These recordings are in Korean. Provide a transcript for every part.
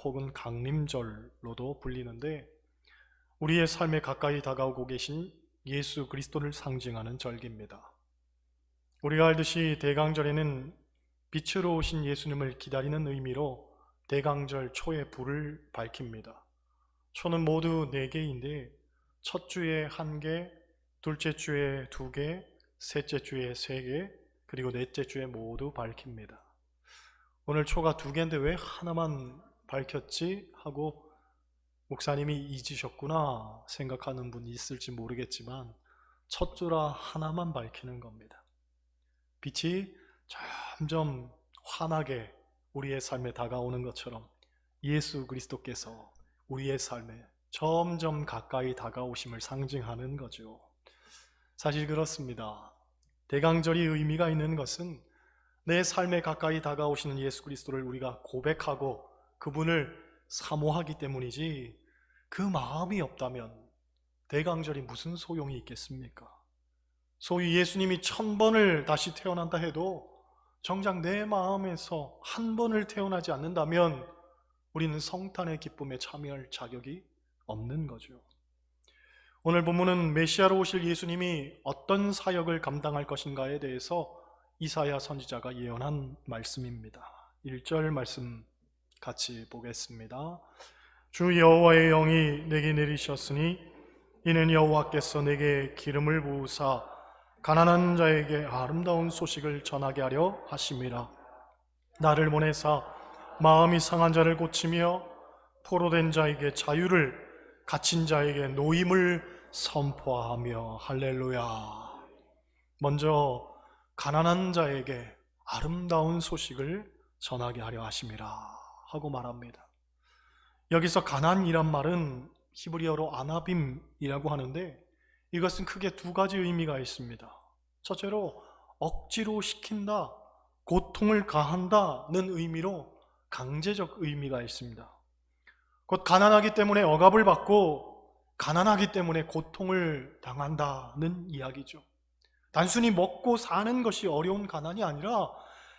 혹은 강림절로도 불리는데 우리의 삶에 가까이 다가오고 계신 예수 그리스도를 상징하는 절기입니다. 우리가 알듯이 대강절에는 빛으로 오신 예수님을 기다리는 의미로 대강절 초에 불을 밝힙니다. 초는 모두 4개인데 첫 주에 1개, 둘째 주에 2개, 셋째 주에 3개, 그리고 넷째 주에 모두 밝힙니다. 오늘 초가 2개인데 왜 하나만 밝혔지? 하고 목사님이 잊으셨구나 생각하는 분이 있을지 모르겠지만 첫 주라 하나만 밝히는 겁니다. 빛이 점점 환하게 우리의 삶에 다가오는 것처럼 예수 그리스도께서 우리의 삶에 점점 가까이 다가오심을 상징하는 거죠. 사실 그렇습니다. 대강절이 의미가 있는 것은 내 삶에 가까이 다가오시는 예수 그리스도를 우리가 고백하고 그분을 사모하기 때문이지, 그 마음이 없다면 대강절이 무슨 소용이 있겠습니까? 소위 예수님이 1000번을 다시 태어난다 해도 정작 내 마음에서 한 번을 태어나지 않는다면 우리는 성탄의 기쁨에 참여할 자격이 없는 거죠. 오늘 본문은 메시아로 오실 예수님이 어떤 사역을 감당할 것인가에 대해서 이사야 선지자가 예언한 말씀입니다. 1절 말씀 같이 보겠습니다. 주 여호와의 영이 내게 내리셨으니 이는 여호와께서 내게 기름을 부으사 가난한 자에게 아름다운 소식을 전하게 하려 하심이라. 나를 보내사 마음이 상한 자를 고치며 포로된 자에게 자유를, 갇힌 자에게 노임을 선포하며. 할렐루야. 먼저 가난한 자에게 아름다운 소식을 전하게 하려 하심이라 하고 말합니다. 여기서 가난이란 말은 히브리어로 아나빔이라고 하는데 이것은 크게 2가지 의미가 있습니다. 첫째로 억지로 시킨다, 고통을 가한다는 의미로 강제적 의미가 있습니다. 곧 가난하기 때문에 억압을 받고 가난하기 때문에 고통을 당한다는 이야기죠. 단순히 먹고 사는 것이 어려운 가난이 아니라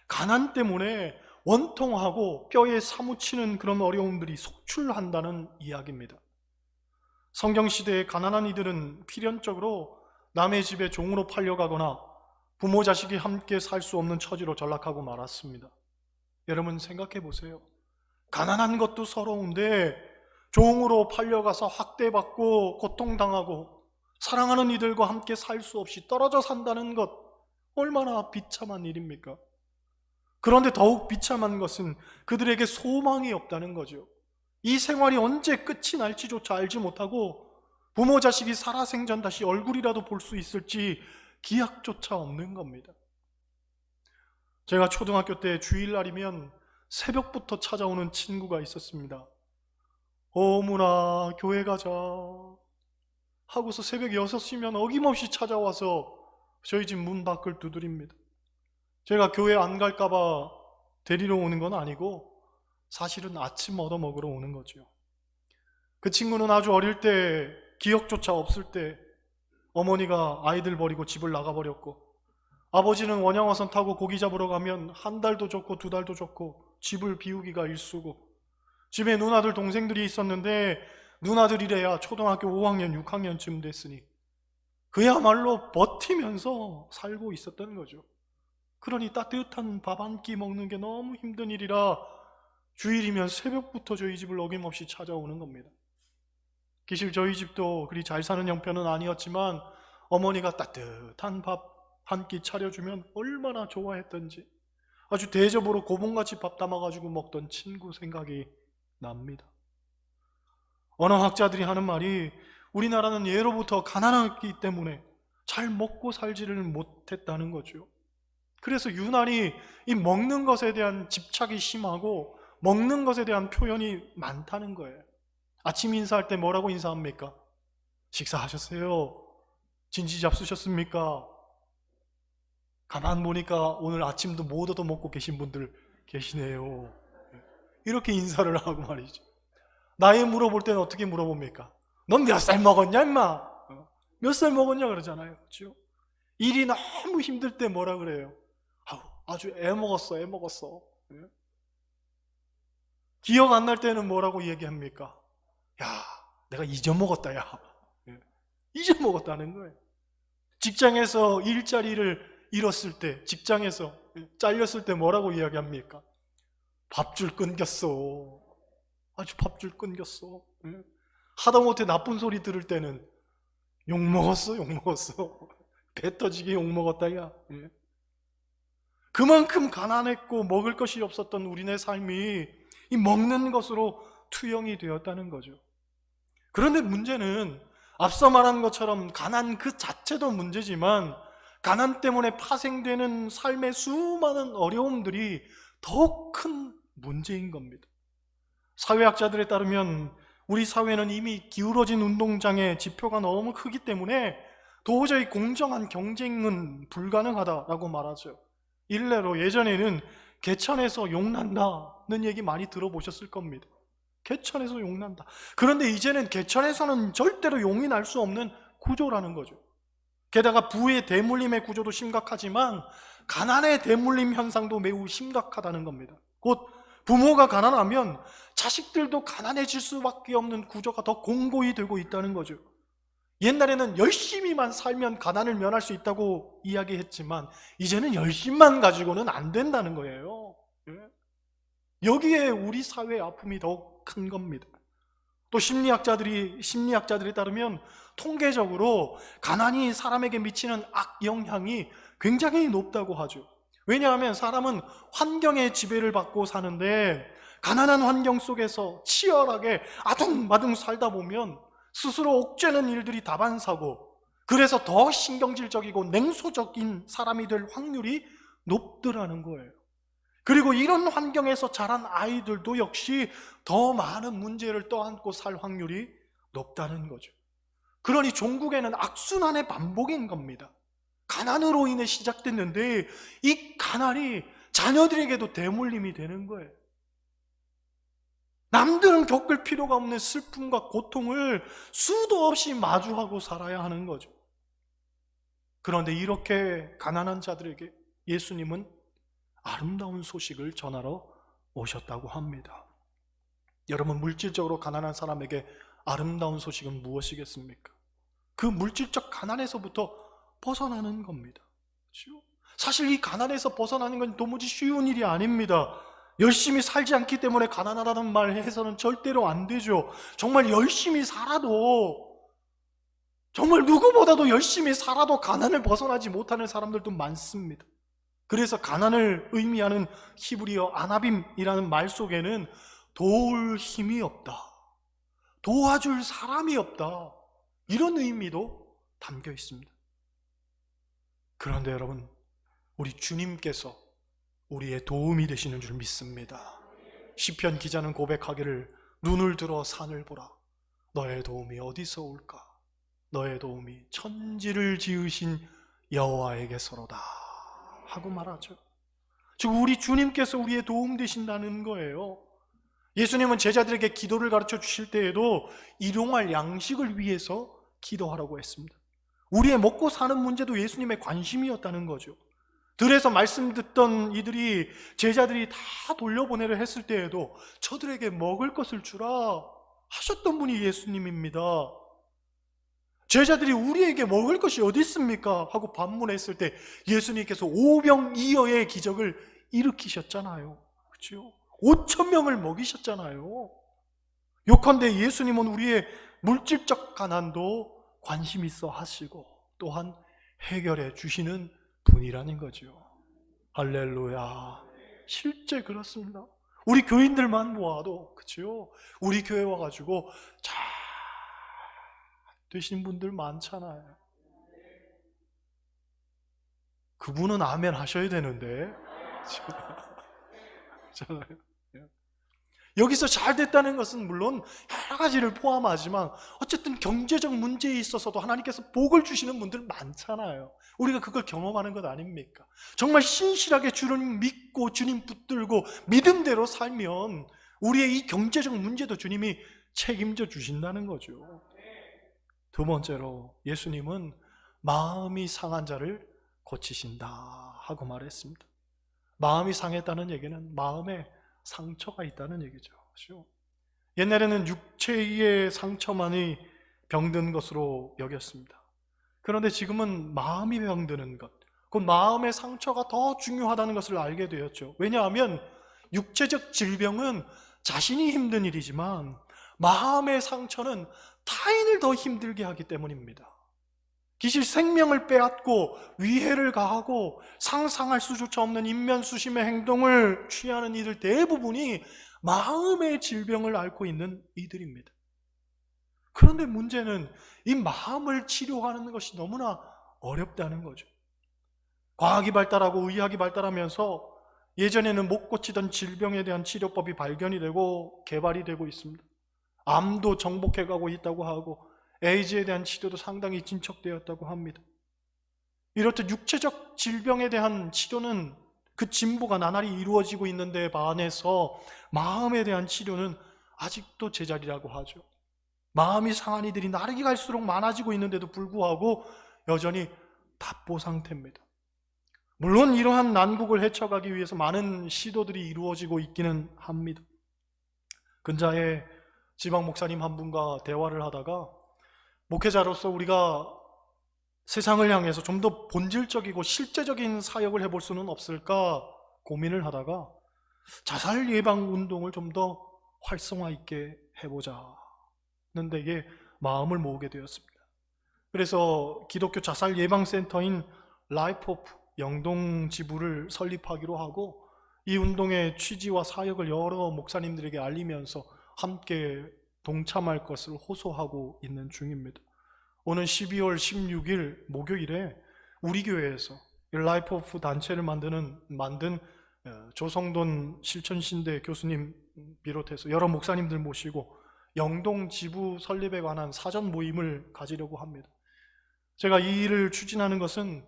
가난 때문에 원통하고 뼈에 사무치는 그런 어려움들이 속출한다는 이야기입니다. 성경시대의 가난한 이들은 필연적으로 남의 집에 종으로 팔려가거나 부모 자식이 함께 살 수 없는 처지로 전락하고 말았습니다. 여러분 생각해 보세요. 가난한 것도 서러운데 종으로 팔려가서 학대받고 고통당하고 사랑하는 이들과 함께 살 수 없이 떨어져 산다는 것, 얼마나 비참한 일입니까? 그런데 더욱 비참한 것은 그들에게 소망이 없다는 거죠. 이 생활이 언제 끝이 날지조차 알지 못하고 부모 자식이 살아생전 다시 얼굴이라도 볼 수 있을지 기약조차 없는 겁니다. 제가 초등학교 때 주일날이면 새벽부터 찾아오는 친구가 있었습니다. 어머나 교회 가자 하고서 새벽 6시면 어김없이 찾아와서 저희 집 문 밖을 두드립니다. 제가 교회 안 갈까봐 데리러 오는 건 아니고 사실은 아침 얻어 먹으러 오는 거죠. 그 친구는 아주 어릴 때 기억조차 없을 때 어머니가 아이들 버리고 집을 나가버렸고, 아버지는 원양어선 타고 고기 잡으러 가면 1달도 줬고 2달도 줬고 집을 비우기가 일쑤고, 집에 누나들 동생들이 있었는데 누나들이래야 초등학교 5학년 6학년쯤 됐으니 그야말로 버티면서 살고 있었던 거죠. 그러니 따뜻한 밥 한 끼 먹는 게 너무 힘든 일이라 주일이면 새벽부터 저희 집을 어김없이 찾아오는 겁니다. 기실 저희 집도 그리 잘 사는 형편은 아니었지만 어머니가 따뜻한 밥 한 끼 차려주면 얼마나 좋아했던지 아주 대접으로 고봉같이 밥 담아가지고 먹던 친구 생각이 납니다. 언어학자들이 하는 말이 우리나라는 예로부터 가난했기 때문에 잘 먹고 살지를 못했다는 거죠. 그래서 유난히 이 먹는 것에 대한 집착이 심하고 먹는 것에 대한 표현이 많다는 거예요. 아침 인사할 때 뭐라고 인사합니까? 식사하셨어요? 진지 잡수셨습니까? 가만 보니까 오늘 아침도 못 얻어 먹고 계신 분들 계시네요. 이렇게 인사를 하고 말이죠. 나이 물어볼 때는 어떻게 물어봅니까? 넌 몇 살 먹었냐 임마? 몇 살 먹었냐 그러잖아요. 그렇죠? 일이 너무 힘들 때 뭐라 그래요? 아주 애 먹었어. 기억 안 날 때는 뭐라고 얘기합니까? 야, 내가 잊어먹었다, 야. 잊어먹었다는 거예요. 직장에서 일자리를 잃었을 때, 직장에서 잘렸을 때 뭐라고 이야기합니까? 밥줄 끊겼어. 아주 밥줄 끊겼어. 하다못해 나쁜 소리 들을 때는 욕먹었어, 욕먹었어. 배 터지게 욕먹었다, 야. 그만큼 가난했고 먹을 것이 없었던 우리네 삶이 이 먹는 것으로 투영이 되었다는 거죠. 그런데 문제는 앞서 말한 것처럼 가난 그 자체도 문제지만 가난 때문에 파생되는 삶의 수많은 어려움들이 더욱 큰 문제인 겁니다. 사회학자들에 따르면 우리 사회는 이미 기울어진 운동장의 지표가 너무 크기 때문에 도저히 공정한 경쟁은 불가능하다라고 말하죠. 일례로 예전에는 개천에서 용난다는 얘기 많이 들어보셨을 겁니다. 개천에서 용난다. 그런데 이제는 개천에서는 절대로 용이 날 수 없는 구조라는 거죠. 게다가 부의 대물림의 구조도 심각하지만 가난의 대물림 현상도 매우 심각하다는 겁니다. 곧 부모가 가난하면 자식들도 가난해질 수밖에 없는 구조가 더 공고히 되고 있다는 거죠. 옛날에는 열심히만 살면 가난을 면할 수 있다고 이야기했지만 이제는 열심만 가지고는 안 된다는 거예요. 여기에 우리 사회의 아픔이 더 큰 겁니다. 또 심리학자들에 따르면 통계적으로 가난이 사람에게 미치는 악영향이 굉장히 높다고 하죠. 왜냐하면 사람은 환경의 지배를 받고 사는데 가난한 환경 속에서 치열하게 아둥바둥 살다 보면 스스로 옥죄는 일들이 다반사고, 그래서 더 신경질적이고 냉소적인 사람이 될 확률이 높더라는 거예요. 그리고 이런 환경에서 자란 아이들도 역시 더 많은 문제를 떠안고 살 확률이 높다는 거죠. 그러니 종국에는 악순환의 반복인 겁니다. 가난으로 인해 시작됐는데 이 가난이 자녀들에게도 대물림이 되는 거예요. 남들은 겪을 필요가 없는 슬픔과 고통을 수도 없이 마주하고 살아야 하는 거죠. 그런데 이렇게 가난한 자들에게 예수님은 아름다운 소식을 전하러 오셨다고 합니다. 여러분, 물질적으로 가난한 사람에게 아름다운 소식은 무엇이겠습니까? 그 물질적 가난에서부터 벗어나는 겁니다. 사실 이 가난에서 벗어나는 건 도무지 쉬운 일이 아닙니다. 열심히 살지 않기 때문에 가난하다는 말 해서는 절대로 안 되죠. 정말 열심히 살아도, 정말 누구보다도 열심히 살아도 가난을 벗어나지 못하는 사람들도 많습니다. 그래서 가난을 의미하는 히브리어 아나빔이라는 말 속에는 도울 힘이 없다, 도와줄 사람이 없다, 이런 의미도 담겨 있습니다. 그런데 여러분, 우리 주님께서 우리의 도움이 되시는 줄 믿습니다. 시편 기자는 고백하기를 눈을 들어 산을 보라. 너의 도움이 어디서 올까? 너의 도움이 천지를 지으신 여호와에게서로다 하고 말하죠. 즉 우리 주님께서 우리의 도움 되신다는 거예요. 예수님은 제자들에게 기도를 가르쳐 주실 때에도 일용할 양식을 위해서 기도하라고 했습니다. 우리의 먹고 사는 문제도 예수님의 관심이었다는 거죠. 들에서 말씀 듣던 이들이, 제자들이 다 돌려보내려 했을 때에도 저들에게 먹을 것을 주라 하셨던 분이 예수님입니다. 제자들이 우리에게 먹을 것이 어디 있습니까? 하고 반문했을 때 예수님께서 오병이어의 기적을 일으키셨잖아요. 그렇죠? 5,000명을 먹이셨잖아요. 요컨대 예수님은 우리의 물질적 가난도 관심 있어 하시고 또한 해결해 주시는 분이라는 거죠. 할렐루야. 실제 그렇습니다. 우리 교인들만 모아도, 그렇죠? 우리 교회 와가지고 잘 되신 분들 많잖아요. 그분은 아멘 하셔야 되는데. 여기서 잘 됐다는 것은 물론 여러 가지를 포함하지만 어쨌든 경제적 문제에 있어서도 하나님께서 복을 주시는 분들 많잖아요. 우리가 그걸 경험하는 것 아닙니까? 정말 신실하게 주님 믿고 주님 붙들고 믿음대로 살면 우리의 이 경제적 문제도 주님이 책임져 주신다는 거죠. 두 번째로 예수님은 마음이 상한 자를 고치신다 하고 말했습니다. 마음이 상했다는 얘기는 마음에 상처가 있다는 얘기죠. 그렇죠? 옛날에는 육체의 상처만이 병든 것으로 여겼습니다. 그런데 지금은 마음이 병드는 것, 그 마음의 상처가 더 중요하다는 것을 알게 되었죠. 왜냐하면 육체적 질병은 자신이 힘든 일이지만 마음의 상처는 타인을 더 힘들게 하기 때문입니다. 기실 생명을 빼앗고 위해를 가하고 상상할 수조차 없는 인면수심의 행동을 취하는 이들 대부분이 마음의 질병을 앓고 있는 이들입니다. 그런데 문제는 이 마음을 치료하는 것이 너무나 어렵다는 거죠. 과학이 발달하고 의학이 발달하면서 예전에는 못 고치던 질병에 대한 치료법이 발견이 되고 개발이 되고 있습니다. 암도 정복해가고 있다고 하고 에이즈에 대한 치료도 상당히 진척되었다고 합니다. 이렇듯 육체적 질병에 대한 치료는 그 진보가 나날이 이루어지고 있는데 반해서 마음에 대한 치료는 아직도 제자리라고 하죠. 마음이 상한 이들이 날이 갈수록 많아지고 있는데도 불구하고 여전히 답보 상태입니다. 물론 이러한 난국을 헤쳐가기 위해서 많은 시도들이 이루어지고 있기는 합니다. 근자에 지방 목사님 한 분과 대화를 하다가 목회자로서 우리가 세상을 향해서 좀 더 본질적이고 실제적인 사역을 해볼 수는 없을까 고민을 하다가 자살 예방 운동을 좀 더 활성화 있게 해보자 하는 데에 마음을 모으게 되었습니다. 그래서 기독교 자살 예방 센터인 라이프 오프 영동 지부를 설립하기로 하고 이 운동의 취지와 사역을 여러 목사님들에게 알리면서 함께 동참할 것을 호소하고 있는 중입니다. 오는 12월 16일 목요일에 우리 교회에서 라이프 오프 단체를 만든 조성돈 실천신대 교수님 비롯해서 여러 목사님들 모시고 영동 지부 설립에 관한 사전 모임을 가지려고 합니다. 제가 이 일을 추진하는 것은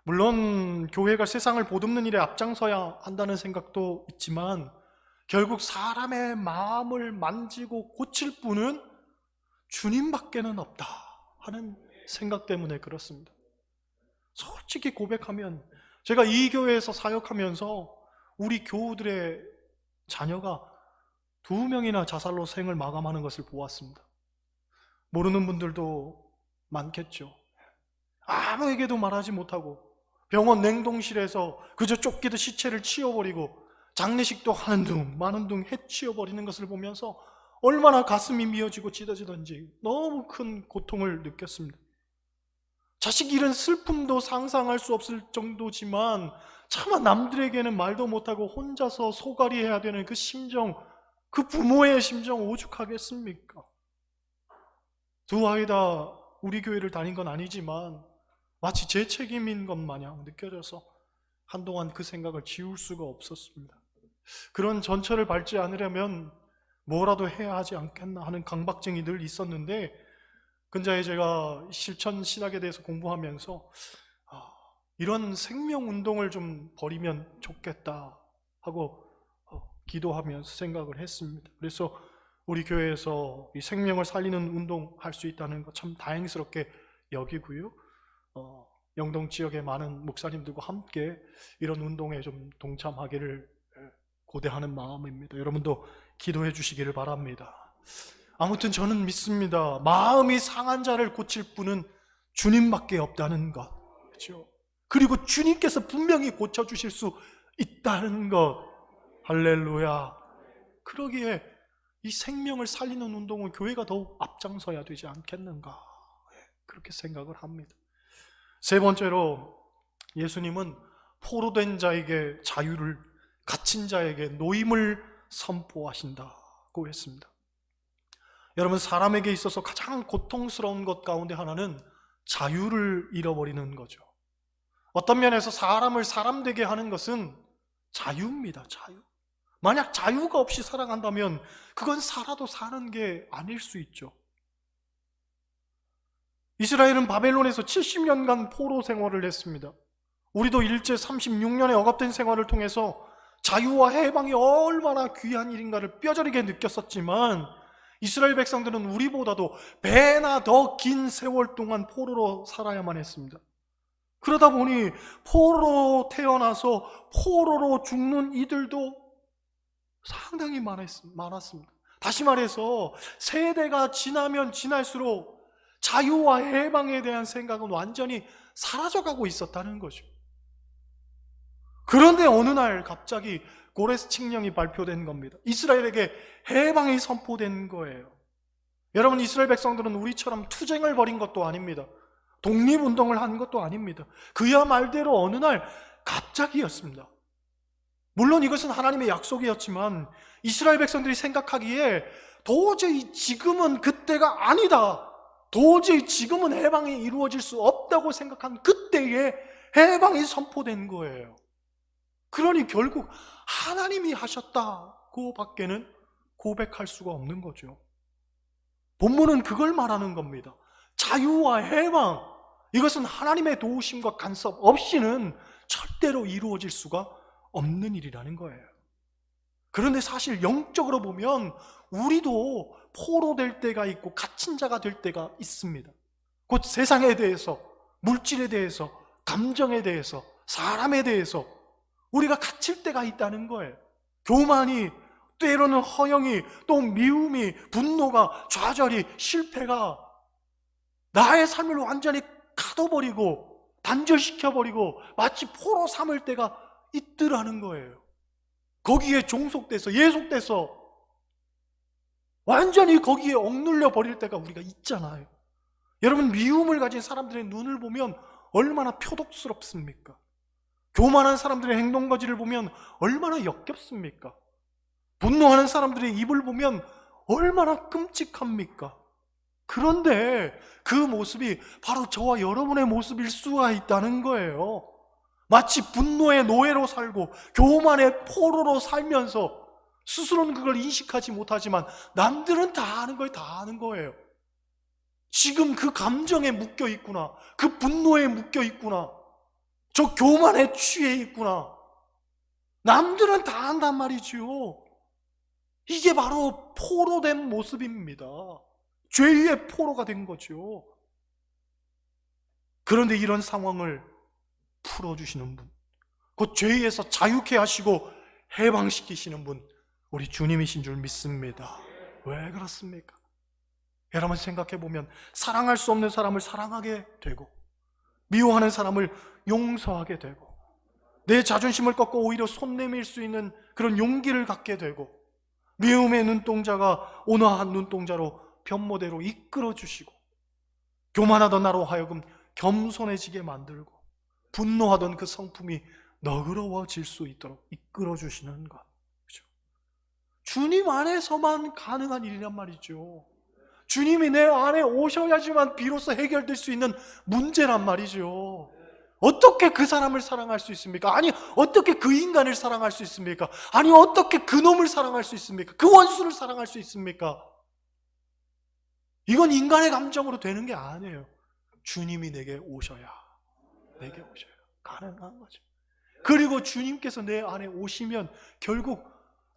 물론 교회가 세상을 보듬는 일에 앞장서야 한다는 생각도 있지만 결국 사람의 마음을 만지고 고칠 분은 주님밖에는 없다 하는 생각 때문에 그렇습니다. 솔직히 고백하면 제가 이 교회에서 사역하면서 우리 교우들의 자녀가 2명이나 자살로 생을 마감하는 것을 보았습니다. 모르는 분들도 많겠죠. 아무에게도 말하지 못하고 병원 냉동실에서 그저 쫓기듯 시체를 치워버리고 장례식도 하는 둥 마는 둥 해치워버리는 것을 보면서 얼마나 가슴이 미어지고 찢어지던지 너무 큰 고통을 느꼈습니다. 자식 잃은 슬픔도 상상할 수 없을 정도지만 차마 남들에게는 말도 못하고 혼자서 소갈이해야 되는 그 심정, 그 부모의 심정 오죽하겠습니까? 두 아이 다 우리 교회를 다닌 건 아니지만 마치 제 책임인 것 마냥 느껴져서 한동안 그 생각을 지울 수가 없었습니다. 그런 전철을 밟지 않으려면 뭐라도 해야 하지 않겠나 하는 강박증이 늘 있었는데 근자에 제가 실천 신학에 대해서 공부하면서 이런 생명운동을 좀 벌이면 좋겠다 하고 기도하면서 생각을 했습니다. 그래서 우리 교회에서 이 생명을 살리는 운동 할 수 있다는 것 참 다행스럽게 여기고요. 영동 지역의 많은 목사님들과 함께 이런 운동에 좀 동참하기를 고대하는 마음입니다. 여러분도 기도해 주시기를 바랍니다. 아무튼 저는 믿습니다. 마음이 상한 자를 고칠 분은 주님밖에 없다는 것, 그렇죠? 그리고 주님께서 분명히 고쳐주실 수 있다는 것, 할렐루야. 그러기에 이 생명을 살리는 운동은 교회가 더욱 앞장서야 되지 않겠는가, 그렇게 생각을 합니다. 세 번째로 예수님은 포로된 자에게 자유를, 갇힌 자에게 노임을 선포하신다고 했습니다. 여러분, 사람에게 있어서 가장 고통스러운 것 가운데 하나는 자유를 잃어버리는 거죠. 어떤 면에서 사람을 사람 되게 하는 것은 자유입니다. 자유. 만약 자유가 없이 살아간다면 그건 살아도 사는 게 아닐 수 있죠. 이스라엘은 바벨론에서 70년간 포로 생활을 했습니다. 우리도 일제 36년의 억압된 생활을 통해서 자유와 해방이 얼마나 귀한 일인가를 뼈저리게 느꼈었지만 이스라엘 백성들은 우리보다도 배나 더 긴 세월 동안 포로로 살아야만 했습니다. 그러다 보니 포로로 태어나서 포로로 죽는 이들도 상당히 많았습니다. 다시 말해서 세대가 지나면 지날수록 자유와 해방에 대한 생각은 완전히 사라져가고 있었다는 거죠. 그런데 어느 날 갑자기 고레스 칙령이 발표된 겁니다. 이스라엘에게 해방이 선포된 거예요. 여러분, 이스라엘 백성들은 우리처럼 투쟁을 벌인 것도 아닙니다. 독립운동을 한 것도 아닙니다. 그야 말대로 어느 날 갑자기였습니다. 물론 이것은 하나님의 약속이었지만 이스라엘 백성들이 생각하기에 도저히 지금은 그때가 아니다, 도저히 지금은 해방이 이루어질 수 없다고 생각한 그때에 해방이 선포된 거예요. 그러니 결국 하나님이 하셨다고 밖에는 고백할 수가 없는 거죠. 본문은 그걸 말하는 겁니다. 자유와 해방, 이것은 하나님의 도우심과 간섭 없이는 절대로 이루어질 수가 없는 일이라는 거예요. 그런데 사실 영적으로 보면 우리도 포로될 때가 있고 갇힌 자가 될 때가 있습니다. 곧 세상에 대해서, 물질에 대해서, 감정에 대해서, 사람에 대해서 우리가 갇힐 때가 있다는 거예요. 교만이, 때로는 허영이, 또 미움이, 분노가, 좌절이, 실패가 나의 삶을 완전히 가둬버리고 단절시켜버리고 마치 포로 삼을 때가 있더라는 거예요. 거기에 종속돼서, 예속돼서 완전히 거기에 억눌려 버릴 때가 우리가 있잖아요. 여러분, 미움을 가진 사람들의 눈을 보면 얼마나 표독스럽습니까? 교만한 사람들의 행동거지를 보면 얼마나 역겹습니까? 분노하는 사람들의 입을 보면 얼마나 끔찍합니까? 그런데 그 모습이 바로 저와 여러분의 모습일 수가 있다는 거예요. 마치 분노의 노예로 살고 교만의 포로로 살면서 스스로는 그걸 인식하지 못하지만 남들은 다 아는 거예요. 다 아는 거예요. 지금 그 감정에 묶여 있구나, 그 분노에 묶여 있구나, 저 교만에 취해 있구나, 남들은 다 안단 말이지요. 이게 바로 포로된 모습입니다. 죄의 포로가 된 거죠. 그런데 이런 상황을 풀어주시는 분, 곧 죄에서 자유케 하시고 해방시키시는 분, 우리 주님이신 줄 믿습니다. 왜 그렇습니까? 여러분, 생각해보면 사랑할 수 없는 사람을 사랑하게 되고, 미워하는 사람을 용서하게 되고, 내 자존심을 꺾고 오히려 손 내밀 수 있는 그런 용기를 갖게 되고, 미움의 눈동자가 온화한 눈동자로 변모대로 이끌어주시고, 교만하던 나로 하여금 겸손해지게 만들고, 분노하던 그 성품이 너그러워질 수 있도록 이끌어주시는 것, 그렇죠? 주님 안에서만 가능한 일이란 말이죠. 주님이 내 안에 오셔야지만 비로소 해결될 수 있는 문제란 말이죠. 어떻게 그 사람을 사랑할 수 있습니까? 아니, 어떻게 그 인간을 사랑할 수 있습니까? 아니, 어떻게 그 놈을 사랑할 수 있습니까? 그 원수를 사랑할 수 있습니까? 이건 인간의 감정으로 되는 게 아니에요. 주님이 내게 오셔야 가능한 거죠. 그리고 주님께서 내 안에 오시면 결국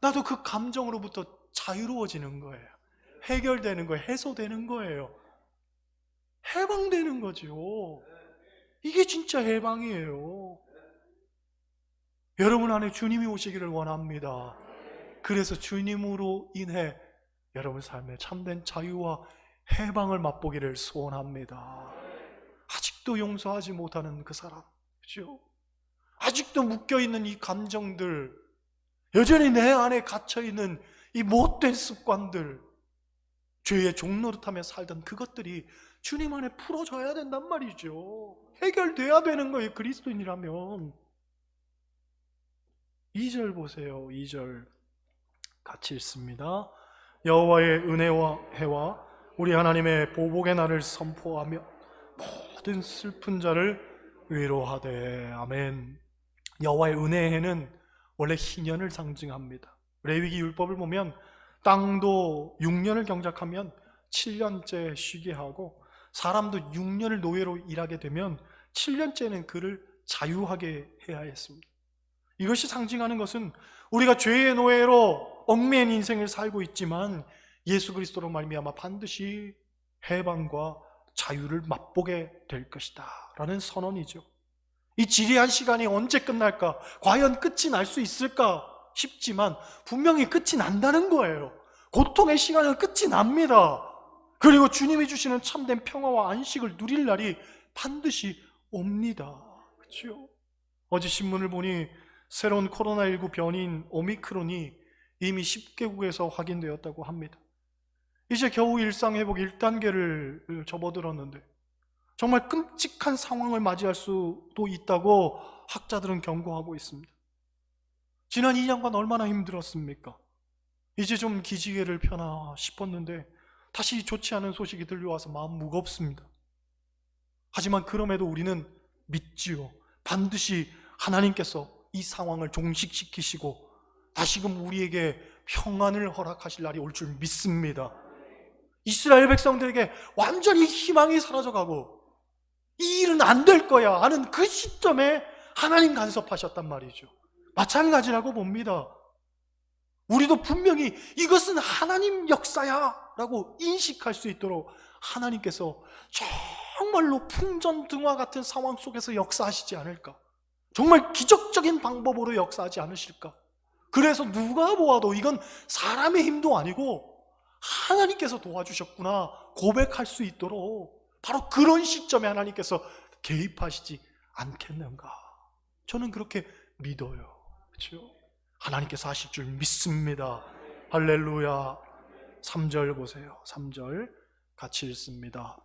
나도 그 감정으로부터 자유로워지는 거예요. 해결되는 거예요. 해소되는 거예요. 해방되는 거죠. 이게 진짜 해방이에요. 여러분 안에 주님이 오시기를 원합니다. 그래서 주님으로 인해 여러분 삶에 참된 자유와 해방을 맛보기를 소원합니다. 아직도 용서하지 못하는 그 사람, 그렇죠? 아직도 묶여있는 이 감정들, 여전히 내 안에 갇혀있는 이 못된 습관들, 죄의 종노릇하며 살던 그것들이 주님 안에 풀어져야 된단 말이죠. 해결돼야 되는 거예요, 그리스도인이라면. 2절 보세요. 2절 같이 읽습니다. 여호와의 은혜와 해와 우리 하나님의 보복의 날을 선포하며 모든 슬픈 자를 위로하되. 아멘. 여호와의 은혜의 해는 원래 희년을 상징합니다. 레위기 율법을 보면 땅도 6년을 경작하면 7년째 쉬게 하고, 사람도 6년을 노예로 일하게 되면 7년째는 그를 자유하게 해야 했습니다. 이것이 상징하는 것은 우리가 죄의 노예로 얽매인 인생을 살고 있지만 예수 그리스도로 말미암아 반드시 해방과 자유를 맛보게 될 것이다 라는 선언이죠. 이 지리한 시간이 언제 끝날까? 과연 끝이 날 수 있을까 싶지만 분명히 끝이 난다는 거예요. 고통의 시간은 끝이 납니다. 그리고 주님이 주시는 참된 평화와 안식을 누릴 날이 반드시 옵니다. 그렇죠? 어제 신문을 보니 새로운 코로나19 변이인 오미크론이 이미 10개국에서 확인되었다고 합니다. 이제 겨우 일상회복 1단계를 접어들었는데 정말 끔찍한 상황을 맞이할 수도 있다고 학자들은 경고하고 있습니다. 지난 2년간 얼마나 힘들었습니까? 이제 좀 기지개를 펴나 싶었는데 다시 좋지 않은 소식이 들려와서 마음 무겁습니다. 하지만 그럼에도 우리는 믿지요. 반드시 하나님께서 이 상황을 종식시키시고 다시금 우리에게 평안을 허락하실 날이 올 줄 믿습니다. 이스라엘 백성들에게 완전히 희망이 사라져가고 이 일은 안 될 거야 하는 그 시점에 하나님 간섭하셨단 말이죠. 마찬가지라고 봅니다. 우리도 분명히 이것은 하나님 역사야 라고 인식할 수 있도록 하나님께서 정말로 풍전등화 같은 상황 속에서 역사하시지 않을까? 정말 기적적인 방법으로 역사하지 않으실까? 그래서 누가 보아도 이건 사람의 힘도 아니고 하나님께서 도와주셨구나 고백할 수 있도록 바로 그런 시점에 하나님께서 개입하시지 않겠는가? 저는 그렇게 믿어요. 그렇죠? 하나님께서 하실 줄 믿습니다. 할렐루야. 3절 보세요. 3절 같이 읽습니다.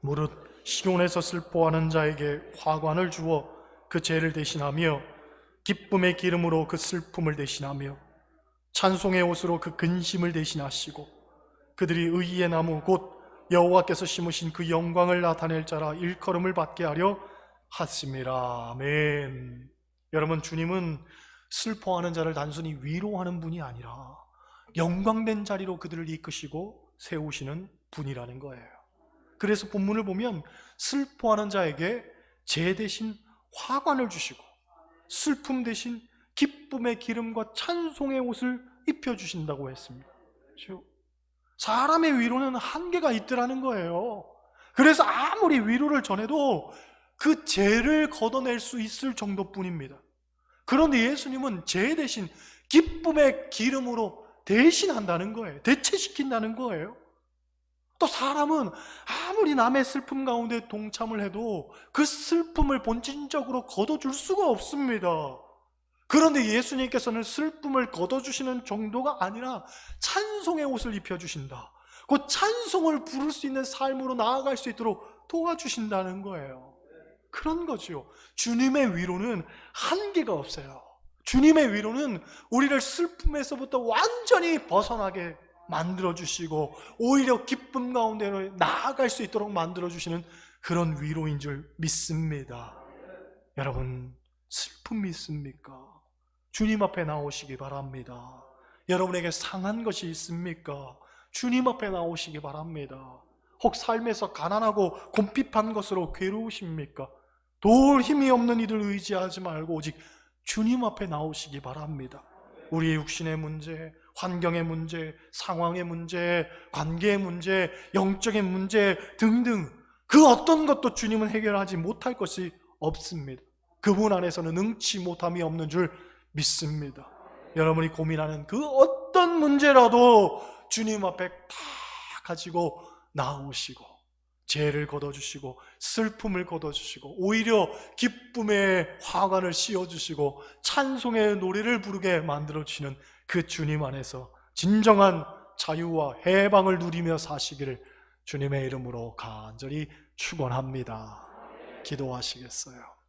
무릇 시온에서 슬퍼하는 자에게 화관을 주어 그 죄를 대신하며 기쁨의 기름으로 그 슬픔을 대신하며 찬송의 옷으로 그 근심을 대신하시고 그들이 의의 나무 곧 여호와께서 심으신 그 영광을 나타낼 자라 일컬음을 받게 하려 하심이라. 아멘. 여러분, 주님은 슬퍼하는 자를 단순히 위로하는 분이 아니라 영광된 자리로 그들을 이끄시고 세우시는 분이라는 거예요. 그래서 본문을 보면 슬퍼하는 자에게 죄 대신 화관을 주시고 슬픔 대신 기쁨의 기름과 찬송의 옷을 입혀주신다고 했습니다. 그렇죠? 사람의 위로는 한계가 있더라는 거예요. 그래서 아무리 위로를 전해도 그 죄를 걷어낼 수 있을 정도뿐입니다. 그런데 예수님은 죄 대신 기쁨의 기름으로 대신한다는 거예요. 대체시킨다는 거예요. 또 사람은 아무리 남의 슬픔 가운데 동참을 해도 그 슬픔을 본질적으로 걷어줄 수가 없습니다. 그런데 예수님께서는 슬픔을 걷어주시는 정도가 아니라 찬송의 옷을 입혀주신다. 그 찬송을 부를 수 있는 삶으로 나아갈 수 있도록 도와주신다는 거예요. 그런 거죠. 주님의 위로는 한계가 없어요. 주님의 위로는 우리를 슬픔에서부터 완전히 벗어나게 만들어주시고 오히려 기쁨 가운데로 나아갈 수 있도록 만들어주시는 그런 위로인 줄 믿습니다. 여러분, 슬픔이 있습니까? 주님 앞에 나오시기 바랍니다. 여러분에게 상한 것이 있습니까? 주님 앞에 나오시기 바랍니다. 혹 삶에서 가난하고 곰핍한 것으로 괴로우십니까? 도울 힘이 없는 이들 의지하지 말고 오직 주님 앞에 나오시기 바랍니다. 우리의 육신의 문제, 환경의 문제, 상황의 문제, 관계의 문제, 영적인 문제 등등 그 어떤 것도 주님은 해결하지 못할 것이 없습니다. 그분 안에서는 능치 못함이 없는 줄 믿습니다. 여러분이 고민하는 그 어떤 문제라도 주님 앞에 다 가지고 나오시고 죄를 걷어주시고 슬픔을 걷어주시고 오히려 기쁨의 화관을 씌워주시고 찬송의 노래를 부르게 만들어주시는 그 주님 안에서 진정한 자유와 해방을 누리며 사시기를 주님의 이름으로 간절히 축원합니다. 기도하시겠어요?